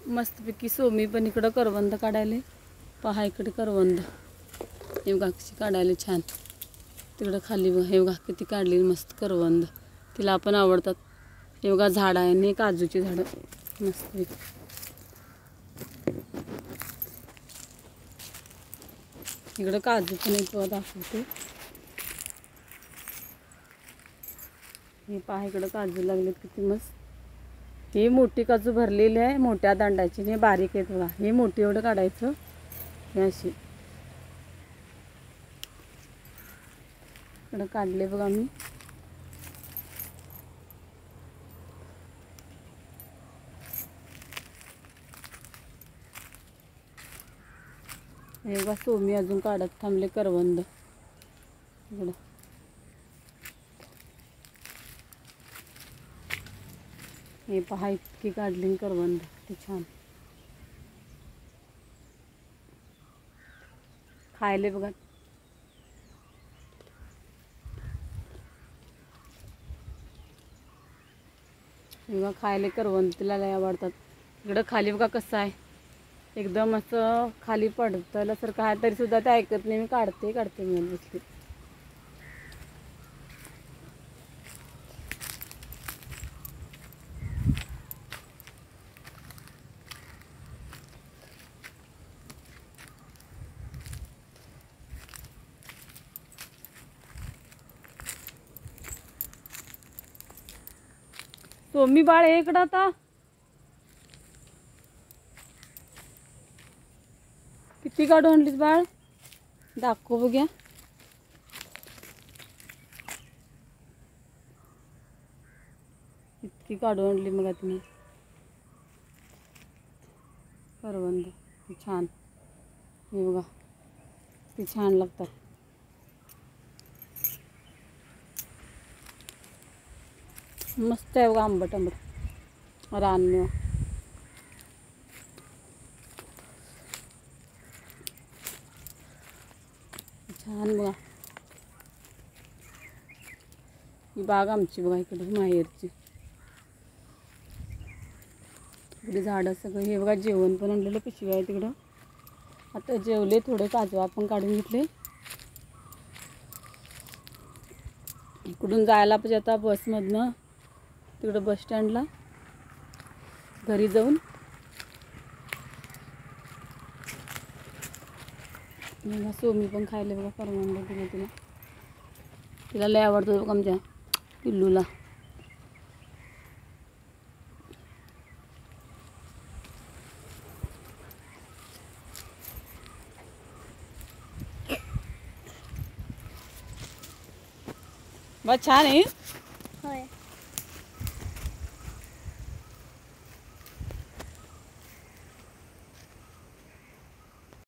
मस्तपैकी सोमी पण इकडं करवंद काढायला. पहा इकडे करवंद हे बघा कशी काढायला छान. तिकडं खाली बघा हे बघा किती काढली मस्त करवंद. तिला पण आवडतात. हे बघा झाड आहे आणि काजूची झाडं मस्तपैकी. इकडं काजू पण एक दाखवते. हे पहा इकडं काजू लागलेत किती मस्त. ही मोठी काजू भरलेली आहे मोठ्या दांडाची. हे बारीक आहेत बघा. हे मोठी एवढं काढायचं. हे अशी इकडं काढले बघा मी. हे बघा सोमी अजून काढत थांबले करवंद. इकडं हे पहा इतकी काढली करवंद ती छान. खायले बघा. बघा खायले करवंद तिला लय आवडतात. इकडं खाली बघा कसं आहे एकदम असं खाली पडतल्यासारखं आहे तरी सुद्धा ते ऐकत नाही. मी काढते म्हणून बसली. सोमी बाळ हे इकडं आता किती काढून आणलीस बाळ दाखव बघ्या. इतकी काढून आणली मग तुम्ही करवंद ती छान. हे बघा ती छान लागतात. मस्त आहे बघा आंबट आंबट रान. छान बघा. ही बाग आमची बघा इकडे माहेरची. इकडे झाडं सगळं. हे बघा जेवण पण आणलेलं पिशवी आहे तिकडं. आता जेवले थोडे काजू आपण काढून घेतले. इकडून जायला पाहिजे आता बसमधनं तिकडं बस स्टँडला घरी जाऊन. सोमी पण खायला बघा करवंद. तिला लय आवडतं बघा आमच्या पिल्लूला. बा छान आहे.